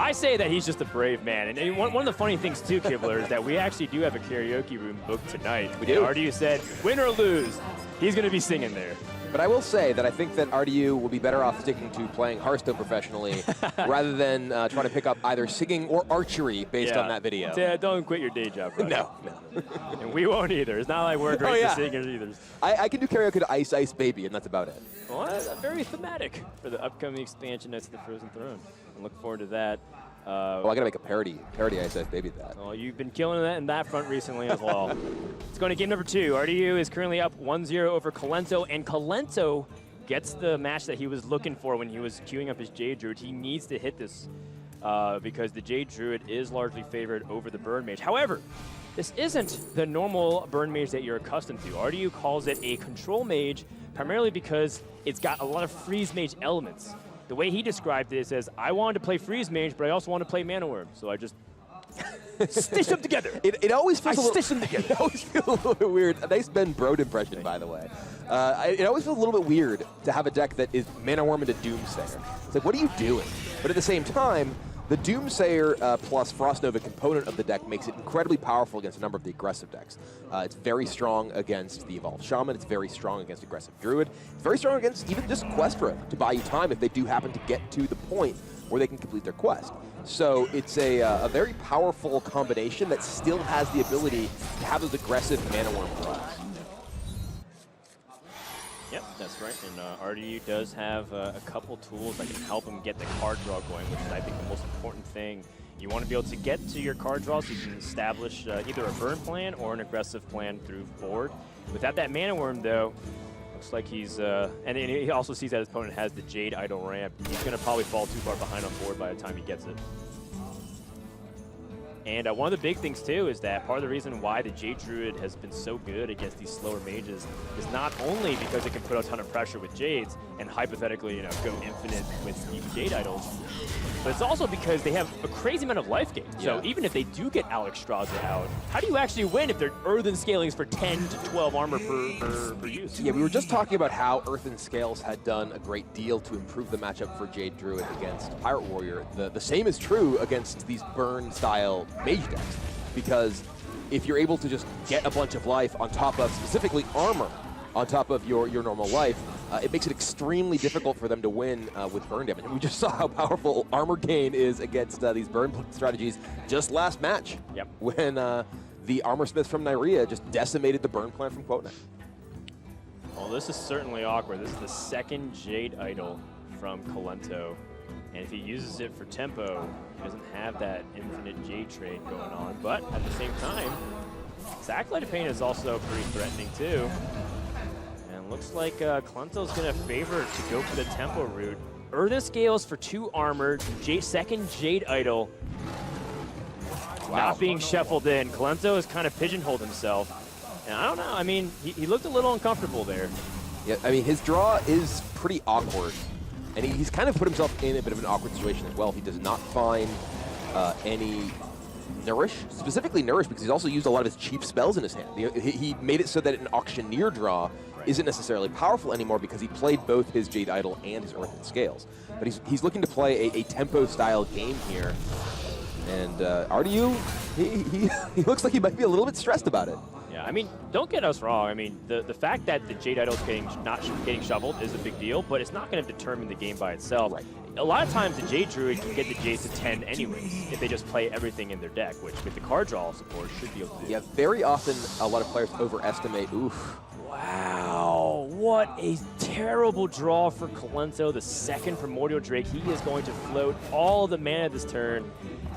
I say that he's just a brave man. And one of the funny things, too, Kibler, is that we actually do have a karaoke room booked tonight. We do. RDU said, win or lose, he's going to be singing there. But I will say that I think that RDU will be better off sticking to playing Hearthstone professionally rather than trying to pick up either singing or archery based on that video. Yeah, don't quit your day job, right? No. And we won't either. It's not like we're great for singers either. I can do karaoke to Ice Ice Baby, and that's about it. Well, that's very thematic for the upcoming expansion Knights of the Frozen Throne. I look forward to that. Well, I gotta make a parody Ice Ice Baby that. Well, you've been killing that in that front recently as well. Let's go to game number 2. RDU is currently up 1-0 over Kalento, and Kalento gets the match that he was looking for when he was queuing up his Jade Druid. He needs to hit this because the Jade Druid is largely favored over the Burn Mage. However, this isn't the normal Burn Mage that you're accustomed to. RDU calls it a Control Mage, primarily because it's got a lot of Freeze Mage elements. The way he described it is, I wanted to play Freeze Mage, but I also want to play Mana Worm, so I just stitched them together. It always feels stitched them together. It always feels a little bit weird. A nice Ben Brode impression, by the way. It always feels a little bit weird to have a deck that is Mana Worm into Doomsayer. It's like, what are you doing? But at the same time, the Doomsayer plus Frost Nova component of the deck makes it incredibly powerful against a number of the aggressive decks. It's very strong against the Evolved Shaman. It's very strong against aggressive Druid. It's very strong against even just Questra to buy you time if they do happen to get to the point where they can complete their quest. So it's a very powerful combination that still has the ability to have those aggressive Mana Worm draws. Yep, that's right. And RDU does have a couple tools that can help him get the card draw going, which is, I think, the most important thing. You want to be able to get to your card draw so you can establish either a burn plan or an aggressive plan through board. Without that Mana Worm, though, looks like he's... and he also sees that his opponent has the Jade Idol ramp. He's going to probably fall too far behind on board by the time he gets it. And one of the big things, too, is that part of the reason why the Jade Druid has been so good against these slower mages is not only because it can put a ton of pressure with Jades and hypothetically, you know, go infinite with Jade Idols, but it's also because they have a crazy amount of life gain. So even if they do get Alexstrasza out, how do you actually win if they're Earthen Scalings for 10 to 12 armor per use? Yeah, we were just talking about how Earthen Scales had done a great deal to improve the matchup for Jade Druid against Pirate Warrior. The same is true against these burn-style mage decks, because if you're able to just get a bunch of life on top of specifically armor on top of your normal life, it makes it extremely difficult for them to win with burn damage. And we just saw how powerful armor gain is against these burn strategies just last match. Yep. When the Armor Smiths from Nyria just decimated the burn plan from Quotnet. Well, this is certainly awkward. This is the second Jade Idol from Kalento. And if he uses it for tempo, he doesn't have that infinite Jade trade going on. But at the same time, Acolyte of Pain is also pretty threatening too. And looks like Kalento's going to favor to go for the tempo route. Earthen Scales for 2 armor, second Jade Idol. Wow. Not being shuffled in. Kalento has kind of pigeonholed himself. And I don't know, I mean, he looked a little uncomfortable there. Yeah, I mean, his draw is pretty awkward. And he's kind of put himself in a bit of an awkward situation as well. If he does not find any Nourish, specifically Nourish, because he's also used a lot of his cheap spells in his hand. He made it so that an Auctioneer draw isn't necessarily powerful anymore because he played both his Jade Idol and his Earthen Scales. But he's looking to play a tempo-style game here. And RDU, he looks like he might be a little bit stressed about it. Yeah, I mean, don't get us wrong. I mean, the fact that the Jade Idol's not getting shoveled is a big deal, but it's not going to determine the game by itself. Right. A lot of times, the Jade Druid can get the Jades to 10 anyways if they just play everything in their deck, which with the card draw support should be able to do. Yeah, very often a lot of players overestimate. Oof. Wow, what a terrible draw for Kalento. The second Primordial Drake. He is going to float all the mana this turn.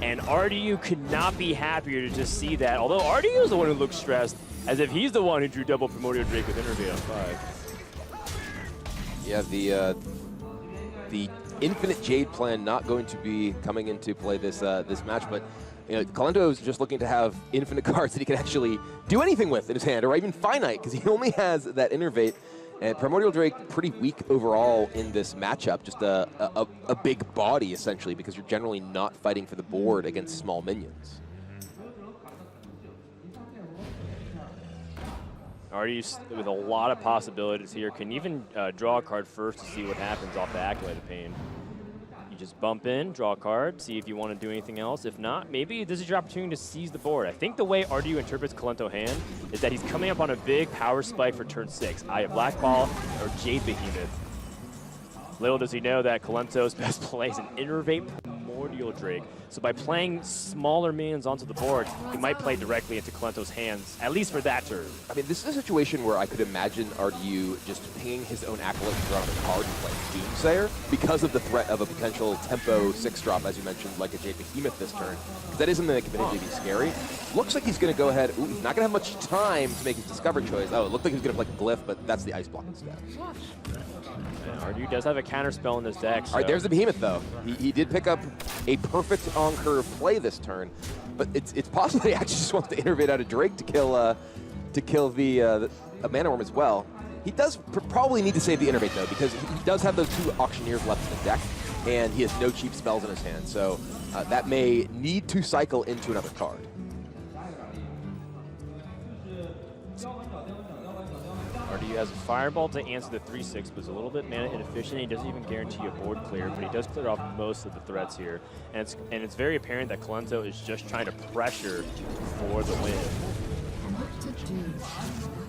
And RDU could not be happier to just see that. Although RDU is the one who looks stressed, as if he's the one who drew double Primordial Drake with Innervate on 5. Yeah, the Infinite Jade plan not going to be coming into play this match, but you know, Kalento is just looking to have infinite cards that he can actually do anything with in his hand, or even finite, because he only has that Innervate. And Primordial Drake pretty weak overall in this matchup, just a big body essentially, because you're generally not fighting for the board against small minions. Already with a lot of possibilities here. Can even draw a card first to see what happens off the Acolyte of Pain. You just bump in, draw a card, see if you want to do anything else. If not, maybe this is your opportunity to seize the board. I think the way RDU interprets Kolento hand is that he's coming up on a big power spike for turn 6, either Black Ball or Jade Behemoth. Little does he know that Kolento's best play is an Innervate Primordial Drake. So by playing smaller minions onto the board, he might play directly into Kolento's hands, at least for that turn. I mean, this is a situation where I could imagine RDU just pinging his own Acolyte to draw a card and play Doomsayer because of the threat of a potential tempo 6-drop, as you mentioned, like a Jade Behemoth this turn. Because that is something that can potentially be scary. Looks like he's going to go ahead. Ooh, he's not going to have much time to make his Discover choice. Oh, it looked like he was going to play Glyph, but that's the Ice Block instead. RDU does have a counter spell in his deck. So. All right, there's the Behemoth, though. He did pick up a perfect on-curve play this turn, but it's possible he actually just wants to innervate out of Drake to kill the Mana Worm as well. He does probably need to save the innervate, though, because he does have those 2 Auctioneers left in the deck, and he has no cheap spells in his hand, so that may need to cycle into another card. RDU has a Fireball to answer the 3/6, but it's a little bit mana inefficient. He doesn't even guarantee a board clear, but he does clear off most of the threats here. And it's very apparent that Kolento is just trying to pressure for the win.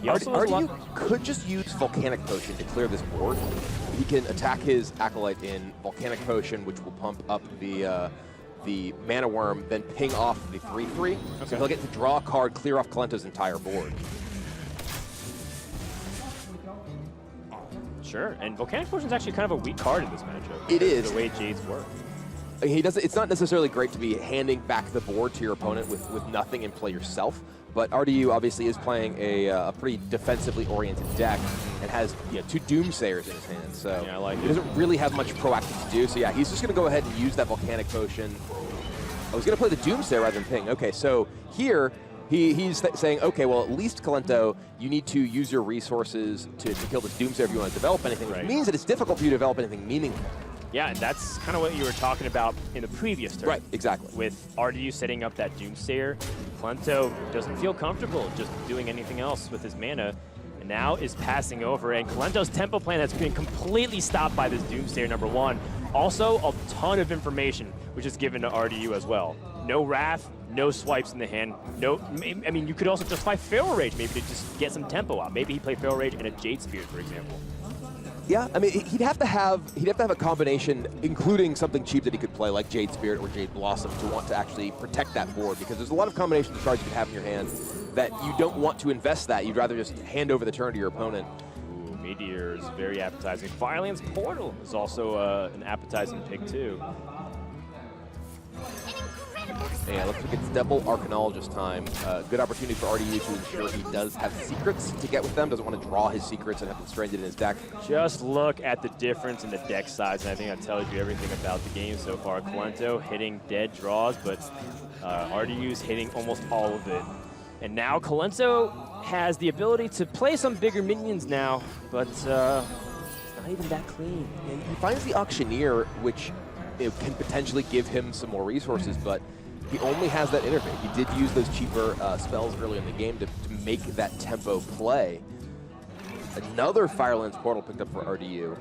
RDU could just use Volcanic Potion to clear this board. He can attack his Acolyte in Volcanic Potion, which will pump up the Mana Worm, then ping off the 3/3. Okay. So he'll get to draw a card, clear off Kolento's entire board. Sure, and Volcanic Potion is actually kind of a weak card in this matchup. It is. The way Jades work. He doesn't. It's not necessarily great to be handing back the board to your opponent with nothing in play yourself, but RDU obviously is playing a pretty defensively oriented deck and has 2 Doomsayers in his hand, so yeah, I like he doesn't really have much proactive to do. So yeah, he's just going to go ahead and use that Volcanic Potion. I was going to play the Doomsayer rather than ping. Okay, so here he's saying, okay, well, at least Kolento, you need to use your resources to kill this Doomsayer if you want to develop anything, which means that it's difficult for you to develop anything meaningful. Yeah, and that's kind of what you were talking about in the previous turn. Right, exactly. With RDU setting up that Doomsayer, Kolento doesn't feel comfortable just doing anything else with his mana, and now is passing over, and Kolento's tempo plan has been completely stopped by this Doomsayer #1. Also, a ton of information, which is given to RDU as well. No Wrath, no swipes in the hand. No, I mean, you could also just play Feral Rage maybe to just get some tempo out. Maybe he played Feral Rage and a Jade Spirit, for example. Yeah, I mean, he'd have to have a combination, including something cheap that he could play, like Jade Spirit or Jade Blossom, to want to actually protect that board, because there's a lot of combinations of cards you can have in your hand that you don't want to invest that. You'd rather just hand over the turn to your opponent. Ooh, Meteor is very appetizing. Firelands Portal is also an appetizing pick, too. Yeah, looks like it's double Arcanologist time. Good opportunity for RDU to ensure he does have secrets to get with them. Doesn't want to draw his secrets and have them stranded in his deck. Just look at the difference in the deck size, and I think that tells you everything about the game so far. Kolento hitting dead draws, but RDU's hitting almost all of it. And now Kolento has the ability to play some bigger minions now, but it's not even that clean. And he finds the Auctioneer, which can potentially give him some more resources, but he only has that innervate. He did use those cheaper spells early in the game to make that tempo play. Another Firelands Portal picked up for RDU.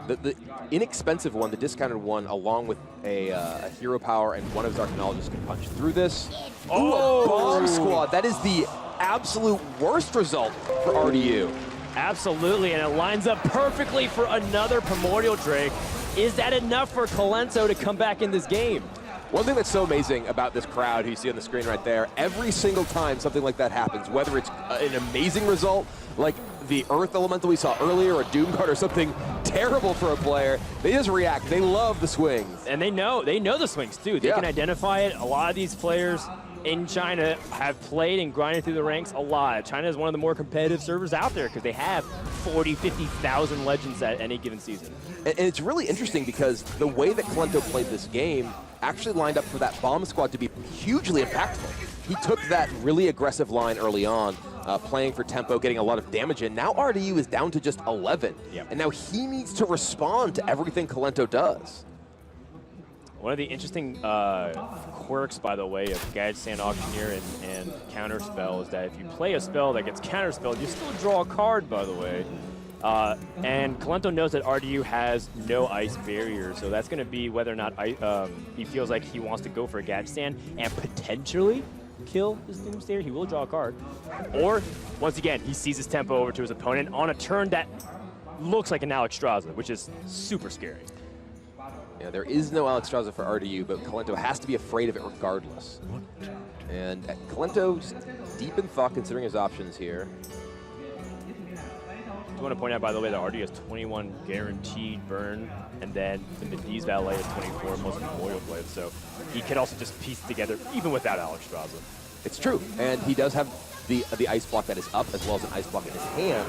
The inexpensive one, the discounted one, along with a Hero Power and one of his Arcanologists can punch through this. Ooh, a Bomb Squad. That is the absolute worst result for RDU. Absolutely, and it lines up perfectly for another Primordial Drake. Is that enough for Kolento to come back in this game? One thing that's so amazing about this crowd, who you see on the screen right there, every single time something like that happens, whether it's an amazing result, like the Earth Elemental we saw earlier, or a Doom card, or something terrible for a player, they just react. They love the swings. And they know the swings, too. They can identify it. A lot of these players in China have played and grinded through the ranks a lot. China is one of the more competitive servers out there because they have 40, 50,000 legends at any given season. And it's really interesting because the way that Kolento played this game actually lined up for that Bomb Squad to be hugely impactful. He took that really aggressive line early on, playing for tempo, getting a lot of damage in. Now RDU is down to just 11, and now he needs to respond to everything Kolento does. One of the interesting quirks, by the way, of Gadget Sand Auctioneer and Counterspell is that if you play a spell that gets counterspelled, you still draw a card, by the way. And Colento knows that RDU has no ice barrier, so that's going to be whether or not he feels like he wants to go for a gadget stand and potentially kill his Doomsayer. He will draw a card. Or, once again, he sees his tempo over to his opponent on a turn that looks like an Alexstrasza, which is super scary. Yeah, there is no Alexstrasza for RDU, but Colento has to be afraid of it regardless. And Colento's deep in thought considering his options here. I want to point out, by the way, that RDU has 21 guaranteed burn, and then the Mediz Valet is 24, most Memorial Blade, so he could also just piece together even without Alexstrasza. It's true, and he does have the ice block that is up as well as an ice block in his hand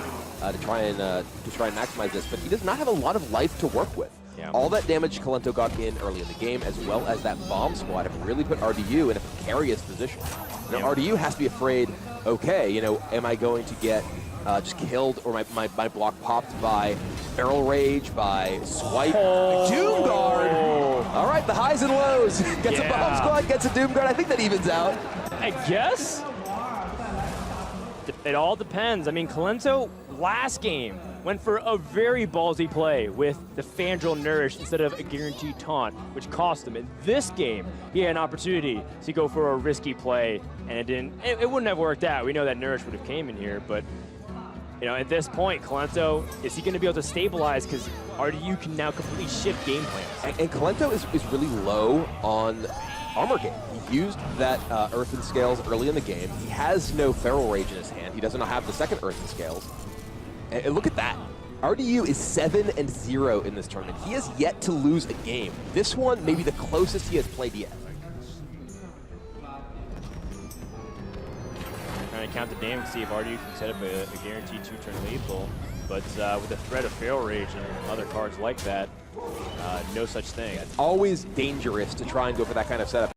to try and maximize this, but he does not have a lot of life to work with. Yeah. All that damage Colento got in early in the game, as well as that bomb squad, have really put RDU in a precarious position. Now, RDU has to be afraid, okay, you know, am I going to get just killed, or my block popped by Barrel Rage, by Swipe, Doom Guard. All right, the highs and lows. Gets a bomb squad, gets a Doom Guard. I think that evens out. I guess. It all depends. I mean, Colento last game went for a very ballsy play with the Fandral Nourish instead of a guaranteed taunt, which cost him. In this game, he had an opportunity to go for a risky play, and it didn't. It wouldn't have worked out. We know that Nourish would have came in here, but you know, at this point, Colento, is he going to be able to stabilize? Because RDU can now completely shift game plans. And Colento is really low on armor game. He used that Earthen Scales early in the game. He has no Feral Rage in his hand. He doesn't have the second Earthen Scales. And look at that. RDU is 7-0 in this tournament. He has yet to lose a game. This one may be the closest he has played yet. Trying to count the damage, see if RDU can set up a guaranteed 2-turn lethal. But with the threat of Feral Rage and other cards like that, no such thing. It's always dangerous to try and go for that kind of setup.